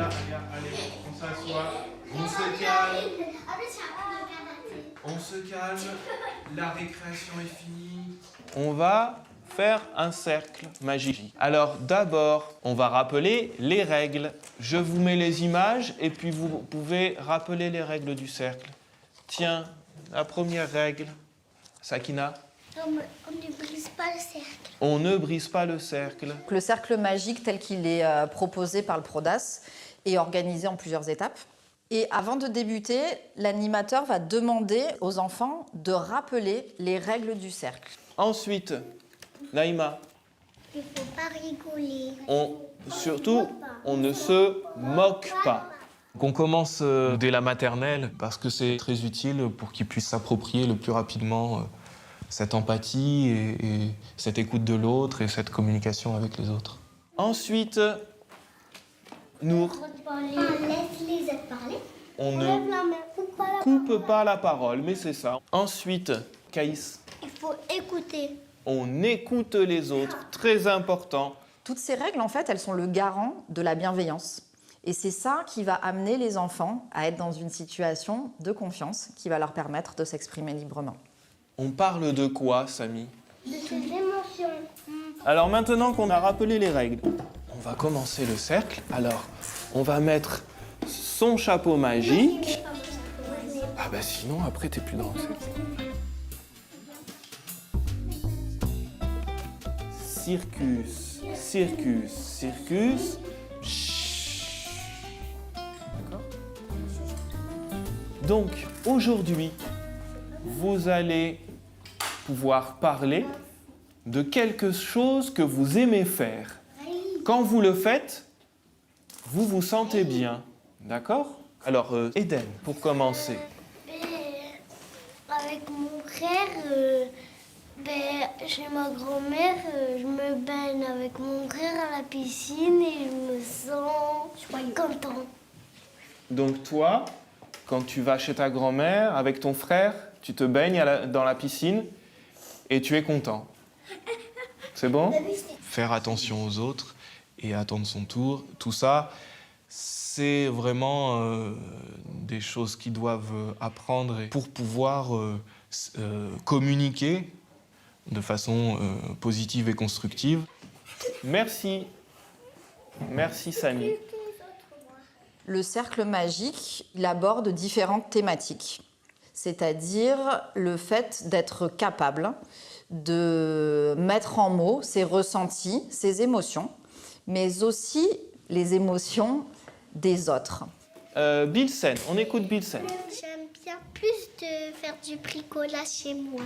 allez, on s'assoit, on se calme. On se calme, la récréation est finie. On va faire un cercle magique. Alors d'abord, on va rappeler les règles. Je vous mets les images et puis vous pouvez rappeler les règles du cercle. Tiens, la première règle, Sakina. On ne brise pas le cercle. On ne brise pas le cercle. Le cercle magique tel qu'il est proposé par le PRODAS est organisé en plusieurs étapes. Et avant de débuter, l'animateur va demander aux enfants de rappeler les règles du cercle. Ensuite, Naïma. Il ne faut pas rigoler. Surtout, on ne se moque pas. On commence dès la maternelle parce que c'est très utile pour qu'ils puissent s'approprier le plus rapidement cette empathie et cette écoute de l'autre et cette communication avec les autres. Ensuite, Nour. Laisse les autres parler. On ne coupe pas la parole, mais c'est ça. Ensuite, Caïs. Il faut écouter. On écoute les autres, très important. Toutes ces règles, en fait, elles sont le garant de la bienveillance. Et c'est ça qui va amener les enfants à être dans une situation de confiance qui va leur permettre de s'exprimer librement. On parle de quoi, Samy? De ses émotions. Alors maintenant qu'on a rappelé les règles, on va commencer le cercle. Alors, on va mettre son chapeau magique. Ah bah sinon, après, t'es plus dans le cercle. Circus, circus, circus. Chut. D'accord? Donc, aujourd'hui, vous allez pouvoir parler de quelque chose que vous aimez faire. Quand vous le faites, vous vous sentez bien. D'accord? Alors, Eden, pour commencer. Avec mon frère, chez ma grand-mère, je me baigne avec mon frère à la piscine et je me sens content. Donc toi, quand tu vas chez ta grand-mère avec ton frère, tu te baignes dans la piscine et tu es content. C'est bon? Faire attention aux autres et attendre son tour, tout ça, c'est vraiment des choses qu'ils doivent apprendre pour pouvoir communiquer de façon positive et constructive. Merci. Merci, Samy. Le cercle magique, il aborde différentes thématiques, c'est-à-dire le fait d'être capable de mettre en mots ses ressentis, ses émotions, mais aussi les émotions des autres. Bilsen, on écoute Bilsen. J'aime bien plus de faire du bricolage chez moi.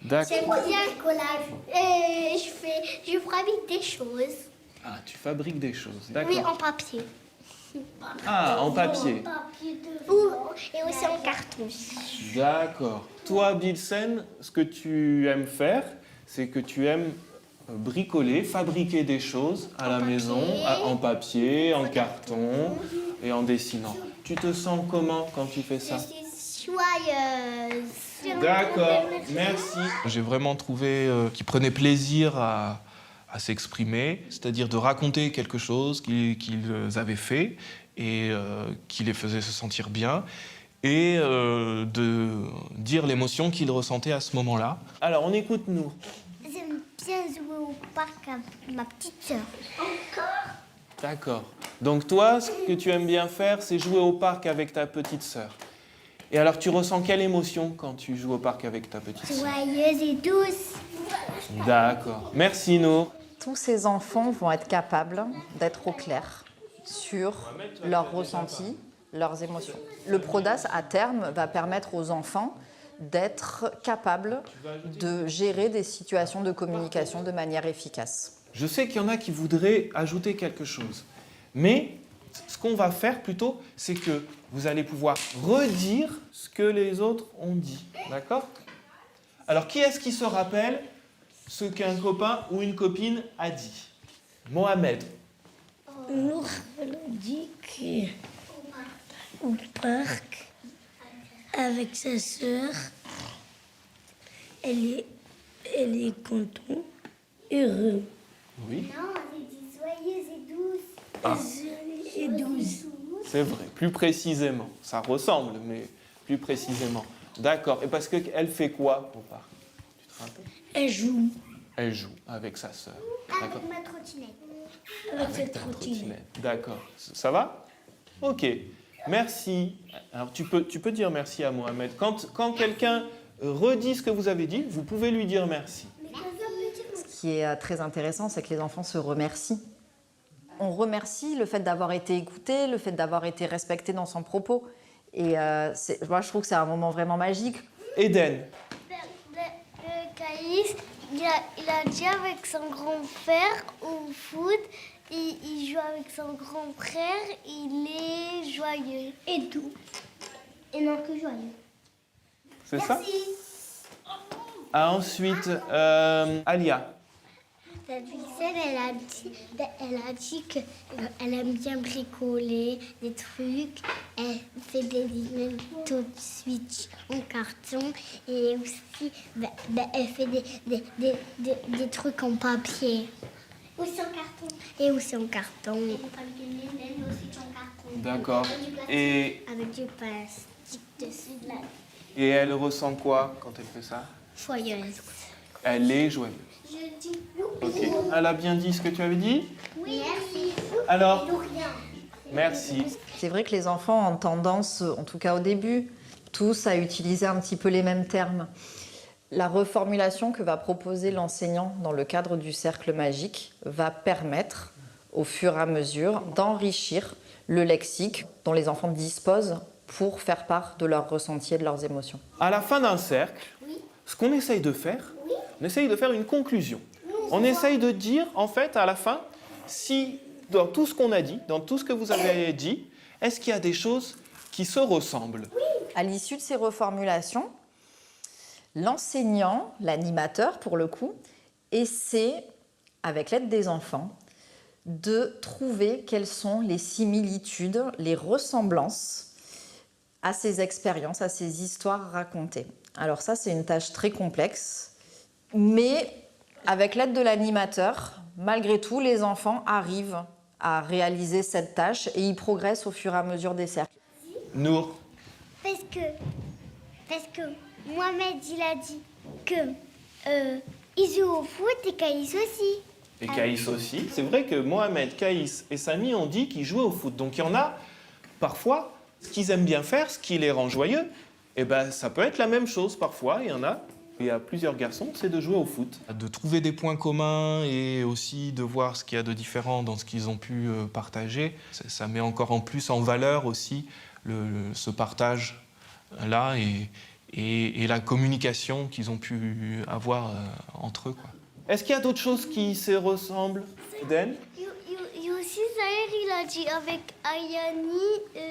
D'accord. J'aime bien le collage. Et je fabrique des choses. Ah, tu fabriques des choses, d'accord. Oui, en papier. Ah, en papier. Et aussi en carton. D'accord. Toi, Bilsen, ce que tu aimes faire, c'est que tu aimes bricoler, fabriquer des choses à la maison, en papier, en carton et en dessinant. Tu te sens comment quand tu fais ça? Je suis joyeuse. D'accord, merci. J'ai vraiment trouvé qu'ils prenaient plaisir à s'exprimer, c'est-à-dire de raconter quelque chose qu'ils avaient fait et qui les faisait se sentir bien et de dire l'émotion qu'ils ressentaient à ce moment-là. Alors, on écoute nous. J'aime bien jouer au parc avec ma petite sœur. Encore? D'accord. Donc toi, ce que tu aimes bien faire, c'est jouer au parc avec ta petite sœur. Et alors, tu ressens quelle émotion quand tu joues au parc avec ta petite sœur? Joyeuse et douce. D'accord. Merci, Nour. Tous ces enfants vont être capables d'être au clair sur leurs ressentis, leurs émotions. Le PRODAS, à terme, va permettre aux enfants d'être capables de gérer des situations de communication de manière efficace. Je sais qu'il y en a qui voudraient ajouter quelque chose. Mais ce qu'on va faire plutôt, c'est que vous allez pouvoir redire ce que les autres ont dit. D'accord? Alors, qui est-ce qui se rappelle ce qu'un copain ou une copine a dit? Mohamed. Nour, elle a dit qu'au parc, avec sa sœur, elle est contente, heureux. Oui. Non, elle dit joyeuse et douce. Ah. Et C'est 12. C'est vrai, plus précisément. Ça ressemble, mais plus précisément. D'accord. Et parce qu'elle fait quoi au parc? Tu te rappelles? Elle joue Elle joue avec sa sœur. D'accord. Avec ma trottinette. avec cette Ta trottinette. trottinette. D'accord. Ça va? Ok. Merci. Alors tu peux dire merci à Mohamed. Quand quelqu'un redit ce que vous avez dit, vous pouvez lui dire merci. Ce qui est très intéressant, c'est que les enfants se remercient. On remercie le fait d'avoir été écouté, le fait d'avoir été respecté dans son propos. Et moi, je trouve que c'est un moment vraiment magique. Eden. Caïs, il a dit avec son grand frère au foot, il joue avec son grand frère, il est joyeux. Et tout. Et non que joyeux. C'est ça? Ah, ensuite, Alia. La Vixen, elle a dit qu'elle aime bien bricoler des trucs. Elle fait des Nintendo Switch en carton et aussi elle fait des trucs en papier. Aussi en carton. Et aussi en carton. On fabrique des Nintendo Switch en carton. D'accord. Et, Avec du plastique dessus de la et elle ressent quoi quand elle fait ça? joyeuse. Elle est joyeuse. Je dis Ok. Elle a bien dit ce que tu avais dit? oui. Merci. Alors, merci. C'est vrai que les enfants ont tendance, en tout cas au début, tous à utiliser un petit peu les mêmes termes. La reformulation que va proposer l'enseignant dans le cadre du cercle magique va permettre, au fur et à mesure, d'enrichir le lexique dont les enfants disposent pour faire part de leurs ressentis et de leurs émotions. À la fin d'un cercle, ce qu'on essaye de faire, on essaye de faire une conclusion. On essaye de dire, en fait, à la fin, si dans tout ce qu'on a dit, dans tout ce que vous avez dit, est-ce qu'il y a des choses qui se ressemblent? À l'issue de ces reformulations, l'enseignant, l'animateur pour le coup, essaie, avec l'aide des enfants, de trouver quelles sont les similitudes, les ressemblances à ces expériences, à ces histoires racontées. Alors ça, c'est une tâche très complexe, mais avec l'aide de l'animateur, malgré tout, les enfants arrivent à réaliser cette tâche et ils progressent au fur et à mesure des cercles. Nour. Parce que Mohamed, il a dit que il joue au foot et Caïs aussi. Et Caïs aussi. C'est vrai que Mohamed, Caïs et Samy ont dit qu'ils jouaient au foot. Donc il y en a, parfois, ce qu'ils aiment bien faire, ce qui les rend joyeux, eh ben, ça peut être la même chose parfois. Il y a plusieurs garçons, c'est de jouer au foot. De trouver des points communs et aussi de voir ce qu'il y a de différent dans ce qu'ils ont pu partager. Ça met encore en plus en valeur aussi ce partage-là et la communication qu'ils ont pu avoir entre eux, quoi. Est-ce qu'il y a d'autres choses qui se ressemblent, Eden? Il y a aussi Zahir, il a dit avec Ayani.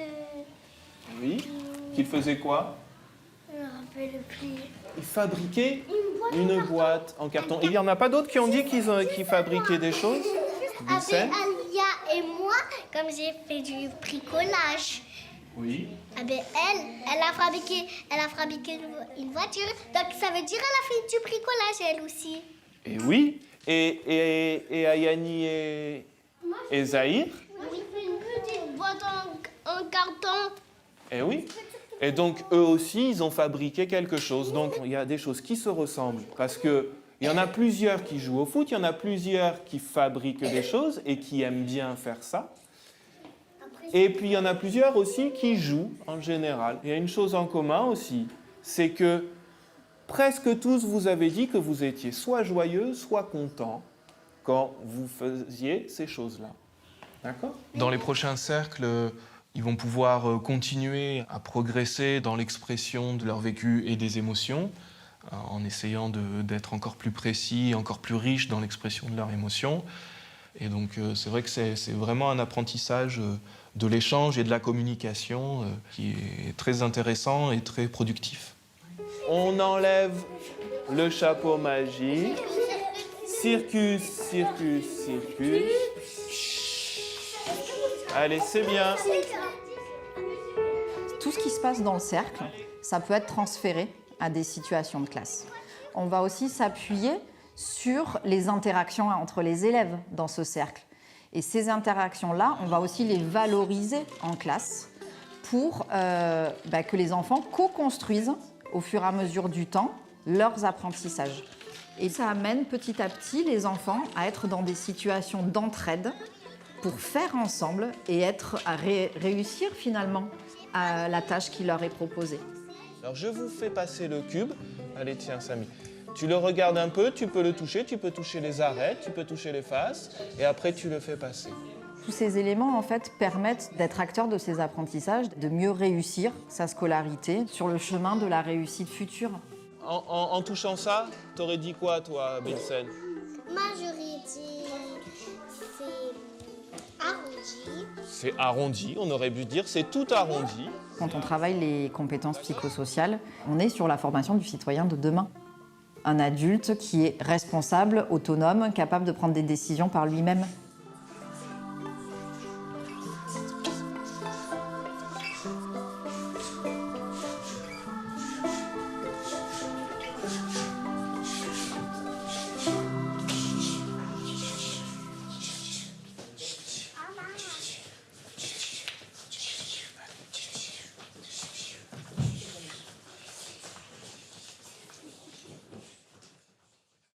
Oui. Qu'il faisait quoi? Je ne me rappelle plus. Il fabriquait une boîte en carton. Il n'y en a pas d'autres qui ont dit qu'ils fabriquaient des choses? Avec Alia et moi, comme j'ai fait du bricolage. Oui. Ah ben elle a fabriqué une voiture. Donc ça veut dire qu'elle a fait du bricolage elle aussi. Et oui. Et Ayani et Zahir? Oui, une petite boîte en carton. Eh oui. Et donc, eux aussi, ils ont fabriqué quelque chose. Donc, il y a des choses qui se ressemblent. Parce qu'il y en a plusieurs qui jouent au foot, il y en a plusieurs qui fabriquent des choses et qui aiment bien faire ça. Et puis, il y en a plusieurs aussi qui jouent en général. Il y a une chose en commun aussi, c'est que presque tous vous avez dit que vous étiez soit joyeux, soit content quand vous faisiez ces choses-là. D'accord? Dans les prochains cercles, ils vont pouvoir continuer à progresser dans l'expression de leur vécu et des émotions, en essayant d'être encore plus précis, encore plus riche dans l'expression de leurs émotions. Et donc, c'est vrai que c'est vraiment un apprentissage de l'échange et de la communication qui est très intéressant et très productif. On enlève le chapeau magique. Circus, circus, circus. Allez, c'est bien. Tout ce qui se passe dans le cercle, ça peut être transféré à des situations de classe. On va aussi s'appuyer sur les interactions entre les élèves dans ce cercle. Et ces interactions-là, on va aussi les valoriser en classe pour que les enfants co-construisent au fur et à mesure du temps leurs apprentissages. Et ça amène petit à petit les enfants à être dans des situations d'entraide pour faire ensemble et réussir finalement à la tâche qui leur est proposée. Alors je vous fais passer le cube. Allez, tiens, Samy. Tu le regardes un peu, tu peux le toucher, tu peux toucher les arêtes, tu peux toucher les faces, et après tu le fais passer. Tous ces éléments en fait permettent d'être acteur de ces apprentissages, de mieux réussir sa scolarité sur le chemin de la réussite future. En touchant ça, t'aurais dit quoi, toi, Bilsen? Moi, j'aurais dit c'est arrondi. C'est arrondi, on aurait pu dire c'est tout arrondi. Quand on travaille les compétences psychosociales, on est sur la formation du citoyen de demain. Un adulte qui est responsable, autonome, capable de prendre des décisions par lui-même.